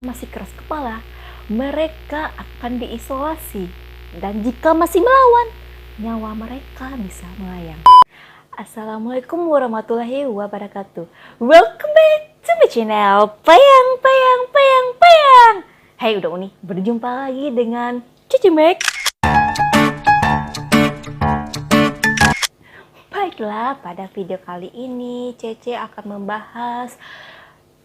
masih keras kepala, mereka akan diisolasi. Dan jika masih melawan, nyawa mereka bisa melayang. Assalamualaikum warahmatullahi wabarakatuh. Welcome back to my channel Payang Payang Payang Payang. Hai udah Uni, berjumpa lagi dengan Cici Mek. Baiklah, pada video kali ini Cece akan membahas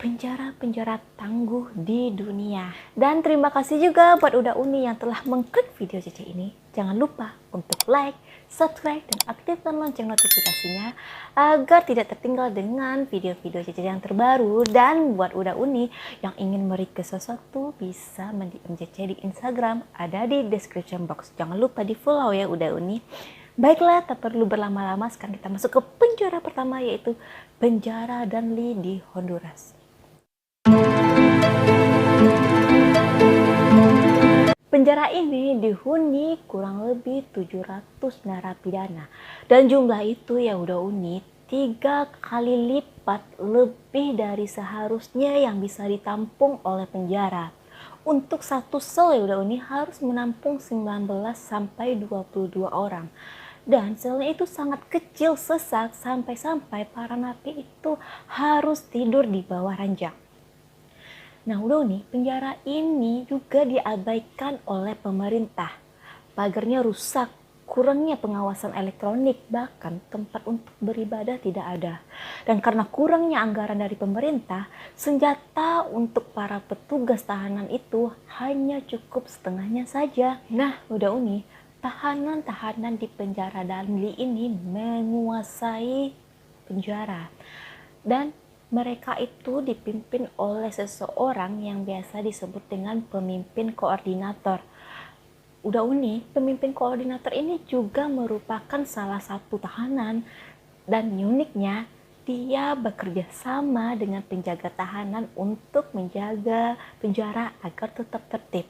penjara-penjara tangguh di dunia. Dan terima kasih juga buat Uda Uni yang telah mengklik video Cece ini. Jangan lupa untuk like, subscribe, dan aktifkan lonceng notifikasinya agar tidak tertinggal dengan video-video Cece yang terbaru. Dan buat Uda Uni yang ingin merequest sesuatu bisa mendm Cece di Instagram, ada di description box. Jangan lupa di follow ya Uda Uni. Baiklah, tak perlu berlama-lama, sekarang kita masuk ke penjara pertama, yaitu penjara Danlí di Honduras. Penjara ini dihuni kurang lebih 700 narapidana, dan jumlah itu ya udah unik 3 kali lipat lebih dari seharusnya yang bisa ditampung oleh penjara. Untuk satu sel ya udah unik harus menampung 19 sampai 22 orang. Dan selnya itu sangat kecil, sesak, sampai-sampai para napi itu harus tidur di bawah ranjang. Nah udah nih, penjara ini juga diabaikan oleh pemerintah. Pagarnya rusak, kurangnya pengawasan elektronik, bahkan tempat untuk beribadah tidak ada. Dan karena kurangnya anggaran dari pemerintah, senjata untuk para petugas tahanan itu hanya cukup setengahnya saja. Nah udah nih, tahanan-tahanan di penjara Danlí ini menguasai penjara, dan mereka itu dipimpin oleh seseorang yang biasa disebut dengan pemimpin koordinator. Udah unik, pemimpin koordinator ini juga merupakan salah satu tahanan, dan uniknya dia bekerja sama dengan penjaga tahanan untuk menjaga penjara agar tetap tertib.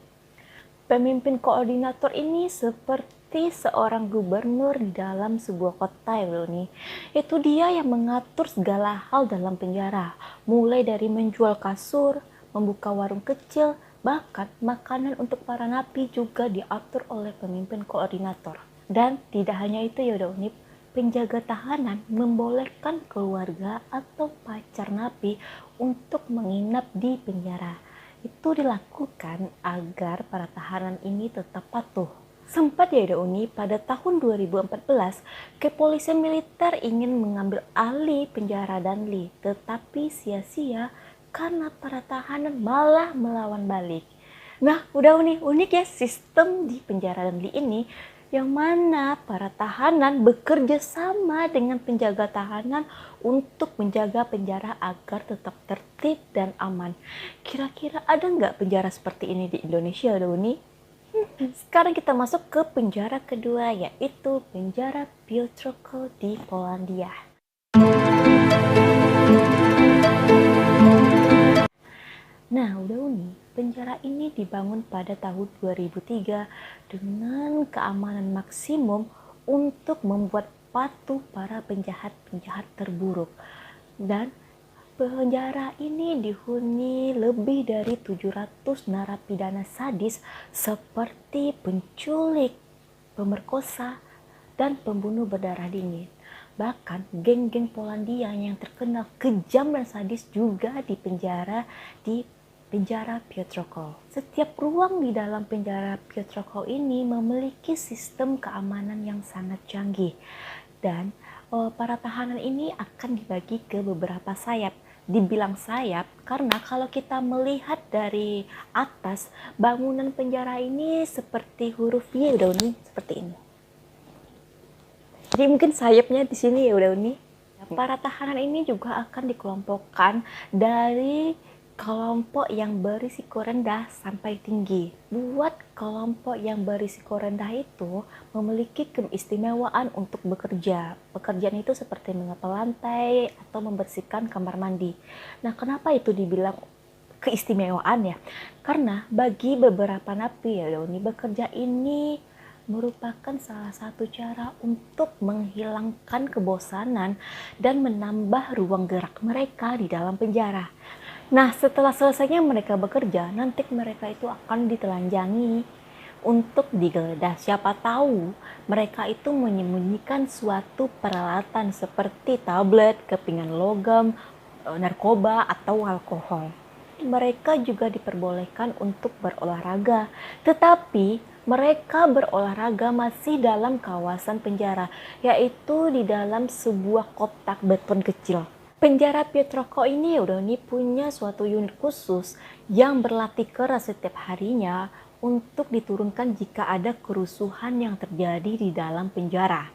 Pemimpin koordinator ini seperti seorang gubernur di dalam sebuah kota ya nih. Itu dia yang mengatur segala hal dalam penjara, mulai dari menjual kasur, membuka warung kecil, bahkan makanan untuk para napi juga diatur oleh pemimpin koordinator. Dan tidak hanya itu ya udah unik, penjaga tahanan membolehkan keluarga atau pacar napi untuk menginap di penjara. Itu dilakukan agar para tahanan ini tetap patuh. Sempat ya Uni, pada tahun 2014, kepolisian militer ingin mengambil alih penjara Danlí, tetapi sia-sia karena para tahanan malah melawan balik. Nah, udah unik ya sistem di penjara Danlí ini, yang mana para tahanan bekerja sama dengan penjaga tahanan untuk menjaga penjara agar tetap tertib dan aman. Kira-kira ada nggak penjara seperti ini di Indonesia, Doni? Sekarang kita masuk ke penjara kedua, yaitu penjara Piotrków di Polandia. Nah, udah nih, penjara ini dibangun pada tahun 2003 dengan keamanan maksimum untuk membuat patuh para penjahat-penjahat terburuk. Dan penjara ini dihuni lebih dari 700 narapidana sadis seperti penculik, pemerkosa, dan pembunuh berdarah dingin. Bahkan geng-geng Polandia yang terkenal kejam dan sadis juga dipenjara di penjara Piotrków. Setiap ruang di dalam penjara Piotrków ini memiliki sistem keamanan yang sangat canggih, dan para tahanan ini akan dibagi ke beberapa sayap. Dibilang sayap karena kalau kita melihat dari atas, bangunan penjara ini seperti huruf Y udah nih, seperti ini. Jadi mungkin sayapnya di sini ya udah nih. Para tahanan ini juga akan dikelompokkan dari kelompok yang berisiko rendah sampai tinggi. Buat kelompok yang berisiko rendah itu memiliki keistimewaan untuk bekerja. Pekerjaan itu seperti mengepel lantai atau membersihkan kamar mandi. Nah, kenapa itu dibilang keistimewaan ya? Karena bagi beberapa napi ya, bekerja ini merupakan salah satu cara untuk menghilangkan kebosanan dan menambah ruang gerak mereka di dalam penjara. Nah, setelah selesainya mereka bekerja, nanti mereka itu akan ditelanjangi untuk digeledah. Siapa tahu mereka itu menyembunyikan suatu peralatan seperti tablet, kepingan logam, narkoba, atau alkohol. Mereka juga diperbolehkan untuk berolahraga, tetapi mereka berolahraga masih dalam kawasan penjara, yaitu di dalam sebuah kotak beton kecil. Penjara Pietroko ini udah nih punya suatu unit khusus yang berlatih keras setiap harinya untuk diturunkan jika ada kerusuhan yang terjadi di dalam penjara.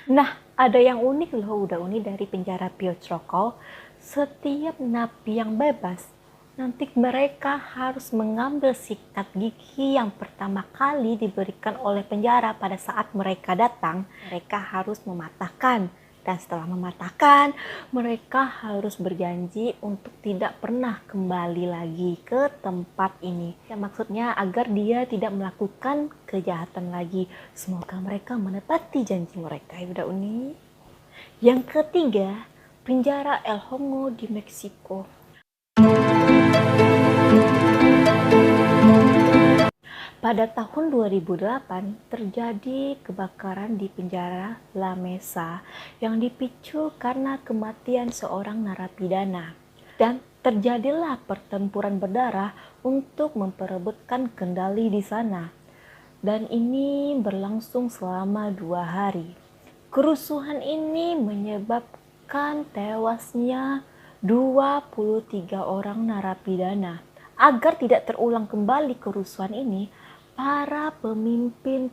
Nah, ada yang unik loh, udah unik dari penjara Pietroko. Setiap napi yang bebas, nanti mereka harus mengambil sikat gigi yang pertama kali diberikan oleh penjara pada saat mereka datang. Mereka harus mematahkan. Dan setelah mematahkan, mereka harus berjanji untuk tidak pernah kembali lagi ke tempat ini. Ya, maksudnya agar dia tidak melakukan kejahatan lagi. Semoga mereka menepati janji mereka. Ya udah unik. Yang ketiga, penjara El Hongo di Meksiko. Pada tahun 2008 terjadi kebakaran di penjara La Mesa yang dipicu karena kematian seorang narapidana. Dan terjadilah pertempuran berdarah untuk memperebutkan kendali di sana. Dan ini berlangsung selama 2 hari. Kerusuhan ini menyebabkan tewasnya 23 orang narapidana. Agar tidak terulang kembali kerusuhan ini, para pemimpin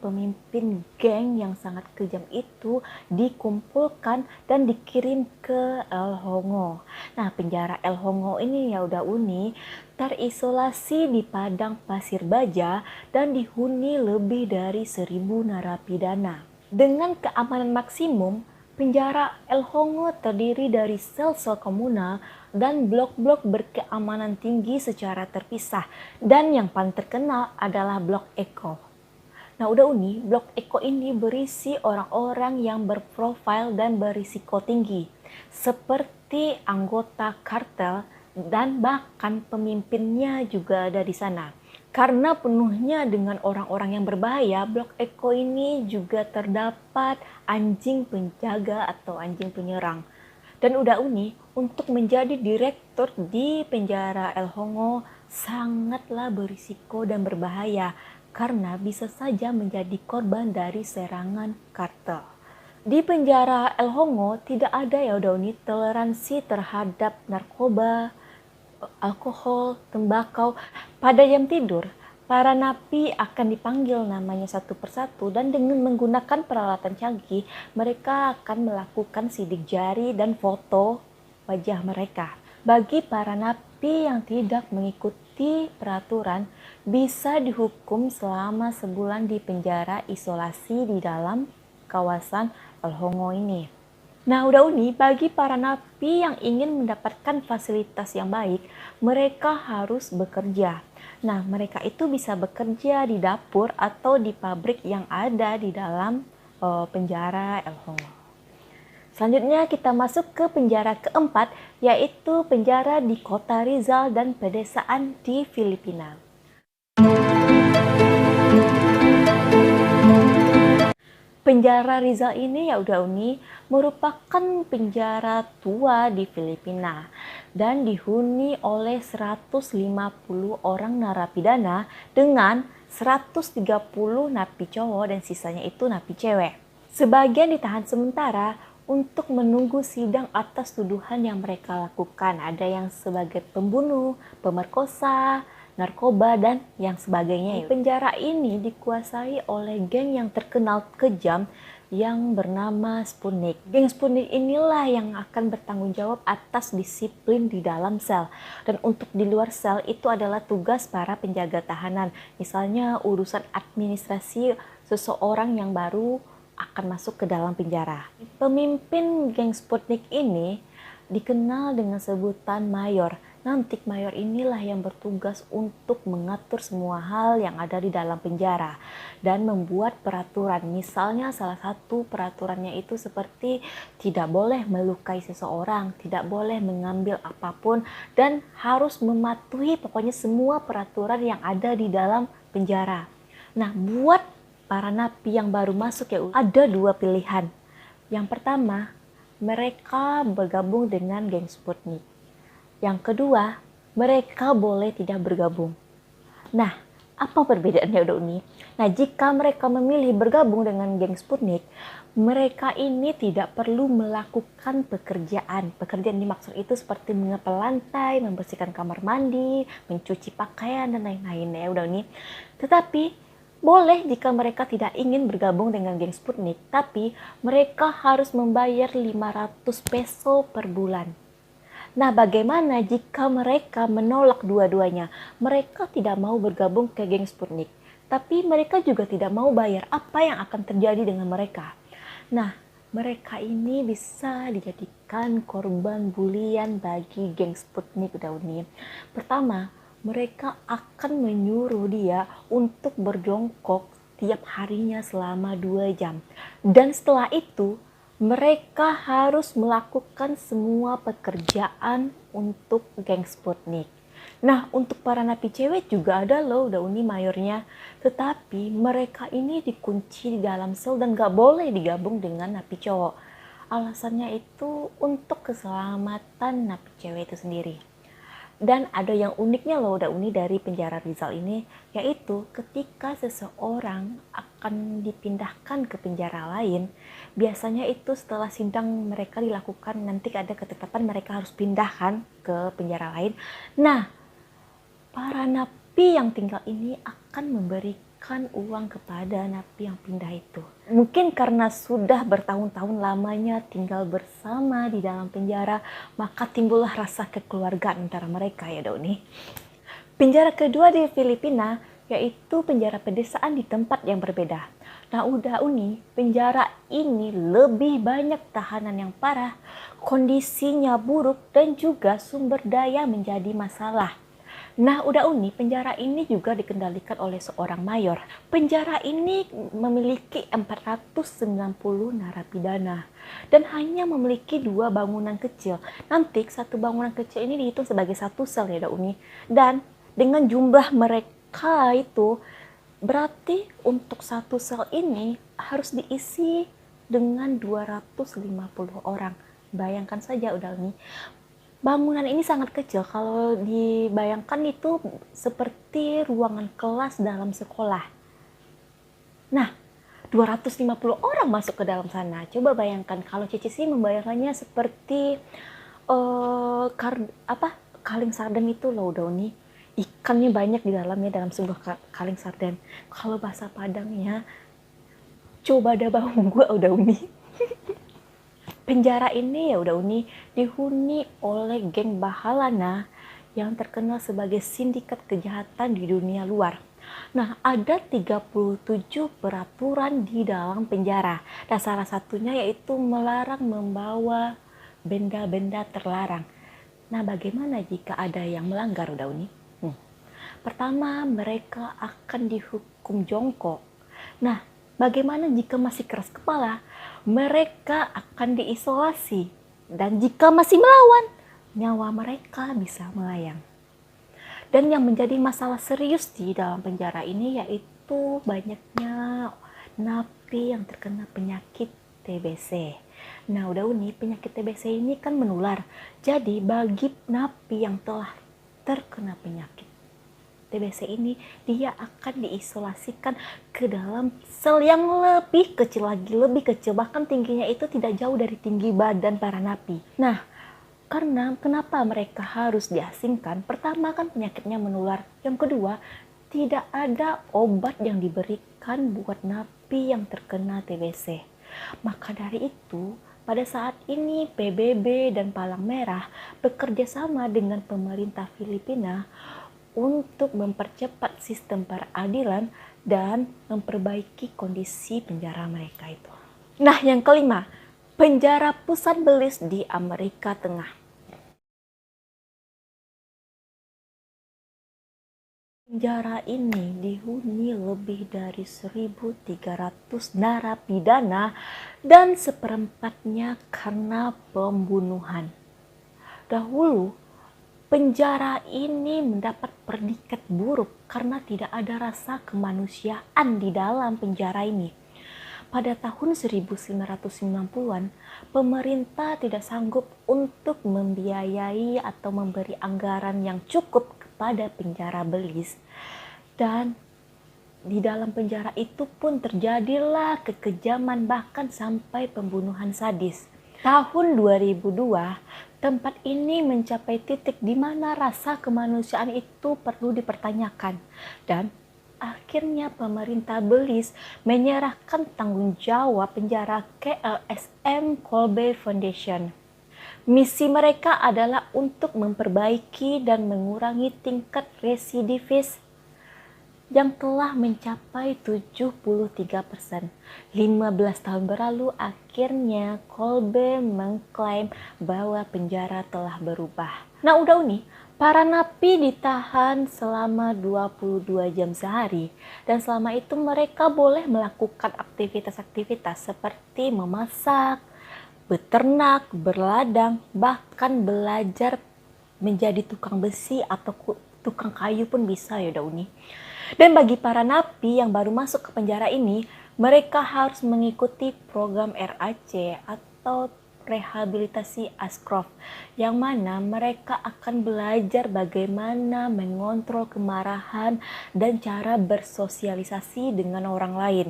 geng yang sangat kejam itu dikumpulkan dan dikirim ke El Hongo. Nah, penjara El Hongo ini ya udah unik, terisolasi di padang pasir baja dan dihuni lebih dari 1.000 narapidana. Dengan keamanan maksimum, penjara El Hongo terdiri dari sel-sel komunal dan blok-blok berkeamanan tinggi secara terpisah. Dan yang paling terkenal adalah Blok Eko. Nah, udah unik, Blok Eko ini berisi orang-orang yang berprofil dan berisiko tinggi, seperti anggota kartel dan bahkan pemimpinnya juga ada di sana. Karena penuhnya dengan orang-orang yang berbahaya, Blok Eko ini juga terdapat anjing penjaga atau anjing penyerang. Dan udah unik, untuk menjadi direktur di penjara El Hongo sangatlah berisiko dan berbahaya karena bisa saja menjadi korban dari serangan kartel. Di penjara El Hongo tidak ada ya udah unik toleransi terhadap narkoba, alkohol, tembakau. Pada jam tidur, para napi akan dipanggil namanya satu persatu dan dengan menggunakan peralatan canggih, mereka akan melakukan sidik jari dan foto wajah mereka. Bagi para napi yang tidak mengikuti peraturan, bisa dihukum selama sebulan di penjara isolasi di dalam kawasan El Hongo ini. Nah, udah unik, bagi para napi yang ingin mendapatkan fasilitas yang baik, mereka harus bekerja. Nah, mereka itu bisa bekerja di dapur atau di pabrik yang ada di dalam penjara El Hongo. Selanjutnya kita masuk ke penjara keempat, yaitu penjara di kota Rizal dan pedesaan di Filipina. Penjara Rizal ini ya udah unik, merupakan penjara tua di Filipina dan dihuni oleh 150 orang narapidana dengan 130 napi cowok dan sisanya itu napi cewek. Sebagian ditahan sementara untuk menunggu sidang atas tuduhan yang mereka lakukan. Ada yang sebagai pembunuh, pemerkosa, narkoba, dan yang sebagainya. Penjara ini dikuasai oleh geng yang terkenal kejam yang bernama Sputnik. Geng Sputnik inilah yang akan bertanggung jawab atas disiplin di dalam sel. Dan untuk di luar sel itu adalah tugas para penjaga tahanan. Misalnya urusan administrasi seseorang yang baru akan masuk ke dalam penjara. Pemimpin geng Sputnik ini dikenal dengan sebutan mayor. nanti mayor inilah yang bertugas untuk mengatur semua hal yang ada di dalam penjara dan membuat peraturan. Misalnya salah satu peraturannya itu seperti tidak boleh melukai seseorang, tidak boleh mengambil apapun, dan harus mematuhi pokoknya semua peraturan yang ada di dalam penjara. Nah, buat para napi yang baru masuk ya ada dua pilihan. Yang pertama, mereka bergabung dengan geng Sputnik. Yang kedua, mereka boleh tidak bergabung. Nah, apa perbedaannya udah Uni? Nah, jika mereka memilih bergabung dengan geng Sputnik, mereka ini tidak perlu melakukan pekerjaan. Pekerjaan dimaksud itu seperti mengepel lantai, membersihkan kamar mandi, mencuci pakaian, dan lain-lain ya udah Uni. Tetapi boleh jika mereka tidak ingin bergabung dengan geng Sputnik, tapi mereka harus membayar 500 peso per bulan. Nah, bagaimana jika mereka menolak dua-duanya? Mereka tidak mau bergabung ke geng Sputnik, tapi mereka juga tidak mau bayar. Apa yang akan terjadi dengan mereka? Nah, mereka ini bisa dijadikan korban bulian bagi geng Sputnik Dauni. Pertama, mereka akan menyuruh dia untuk berjongkok tiap harinya selama 2 jam. Dan setelah itu, mereka harus melakukan semua pekerjaan untuk geng Sputnik. Nah, untuk para napi cewek juga ada loh Dauni mayornya. Tetapi mereka ini dikunci di dalam sel dan gak boleh digabung dengan napi cowok. Alasannya itu untuk keselamatan napi cewek itu sendiri. Dan ada yang uniknya loh, udah unik dari penjara Rizal ini, yaitu ketika seseorang akan dipindahkan ke penjara lain, biasanya itu setelah sidang mereka dilakukan, nanti ada ketetapan mereka harus pindahkan ke penjara lain. Nah, para napi yang tinggal ini akan memberikan uang kepada napi yang pindah itu. Mungkin karena sudah bertahun-tahun lamanya tinggal bersama di dalam penjara, maka timbullah rasa kekeluargaan antara mereka ya Doni. Penjara kedua di Filipina yaitu penjara pedesaan di tempat yang berbeda. Nah, udah Uni, penjara ini lebih banyak tahanan yang parah, kondisinya buruk, dan juga sumber daya menjadi masalah. Nah, udah Uni, penjara ini juga dikendalikan oleh seorang mayor. Penjara ini memiliki 490 narapidana dan hanya memiliki 2 bangunan kecil. Nanti satu bangunan kecil ini dihitung sebagai satu sel ya, Uni. Dan dengan jumlah mereka itu berarti untuk satu sel ini harus diisi dengan 250 orang. Bayangkan saja udah Uni. Bangunan ini sangat kecil, kalau dibayangkan itu seperti ruangan kelas dalam sekolah. Nah, 250 orang masuk ke dalam sana. Coba bayangkan kalau Cici sih membayangkannya seperti kaleng sarden itu loh Doni. Ikannya banyak di dalamnya dalam sebuah kaleng sarden. Kalau bahasa Padangnya, coba ada bau gua udah Uni. Penjara ini ya udah Uni dihuni oleh geng Bahalana yang terkenal sebagai sindikat kejahatan di dunia luar. Nah, ada 37 peraturan di dalam penjara. Dan salah satunya yaitu melarang membawa benda-benda terlarang. Nah, bagaimana jika ada yang melanggar udah Uni? Pertama, mereka akan dihukum jongkok. Nah, bagaimana jika masih keras kepala? Mereka akan diisolasi, dan jika masih melawan, nyawa mereka bisa melayang. Dan yang menjadi masalah serius di dalam penjara ini yaitu banyaknya napi yang terkena penyakit TBC. Nah, udah Uni, penyakit TBC ini kan menular. Jadi bagi napi yang telah terkena penyakit TBC ini, dia akan diisolasikan ke dalam sel yang lebih kecil lagi, lebih kecil, bahkan tingginya itu tidak jauh dari tinggi badan para napi. Nah, karena kenapa mereka harus diasingkan? Pertama kan penyakitnya menular. Yang kedua, tidak ada obat yang diberikan buat napi yang terkena TBC. Maka dari itu, pada saat ini PBB dan Palang Merah bekerja sama dengan pemerintah Filipina untuk mempercepat sistem peradilan dan memperbaiki kondisi penjara mereka itu. Nah, yang kelima, penjara Pusat Belize di Amerika Tengah. penjara ini dihuni lebih dari 1.300 narapidana dan seperempatnya karena pembunuhan. Dahulu, penjara ini mendapat predikat buruk karena tidak ada rasa kemanusiaan di dalam penjara ini. Pada tahun 1990-an, pemerintah tidak sanggup untuk membiayai atau memberi anggaran yang cukup kepada penjara Belize. Dan di dalam penjara itu pun terjadilah kekejaman bahkan sampai pembunuhan sadis. Tahun 2002, tempat ini mencapai titik di mana rasa kemanusiaan itu perlu dipertanyakan. Dan akhirnya pemerintah Belize menyerahkan tanggung jawab penjara ke LSM Kolbe Foundation. Misi mereka adalah untuk memperbaiki dan mengurangi tingkat residivis yang telah mencapai 73%. 15 tahun berlalu, akhirnya Kolbe mengklaim bahwa penjara telah berubah. Nah, udah nih, para napi ditahan selama 22 jam sehari, dan selama itu mereka boleh melakukan aktivitas-aktivitas seperti memasak, beternak, berladang, bahkan belajar menjadi tukang besi atau tukang kayu pun bisa ya Dauni. Dan bagi para napi yang baru masuk ke penjara ini, mereka harus mengikuti program RAC atau rehabilitasi Ashcroft, yang mana mereka akan belajar bagaimana mengontrol kemarahan dan cara bersosialisasi dengan orang lain.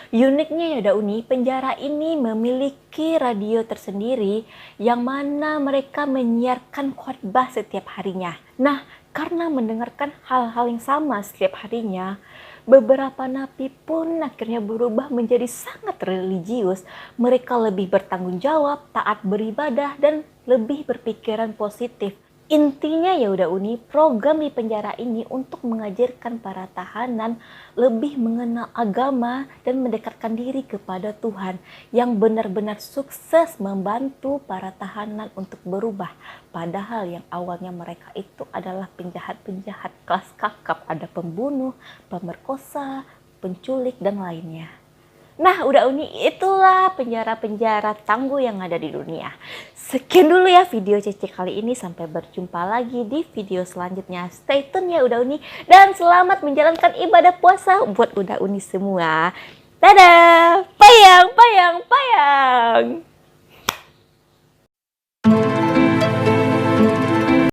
Uniknya ya Dauni, penjara ini memiliki radio tersendiri yang mana mereka menyiarkan khotbah setiap harinya. Nah, karena mendengarkan hal-hal yang sama setiap harinya, beberapa napi pun akhirnya berubah menjadi sangat religius. Mereka lebih bertanggung jawab, taat beribadah, dan lebih berpikiran positif. Intinya ya udah Uni, program di penjara ini untuk mengajarkan para tahanan lebih mengenal agama dan mendekatkan diri kepada Tuhan, yang benar-benar sukses membantu para tahanan untuk berubah. Padahal yang awalnya mereka itu adalah penjahat-penjahat kelas kakap, ada pembunuh, pemerkosa, penculik, dan lainnya. Nah, udah Uni, itulah penjara-penjara tangguh yang ada di dunia. Sekian dulu ya video Cece kali ini. Sampai berjumpa lagi di video selanjutnya. Stay tune ya Udah Uni. Dan selamat menjalankan ibadah puasa buat Udah Uni semua. Dadah! Payang, payang, payang!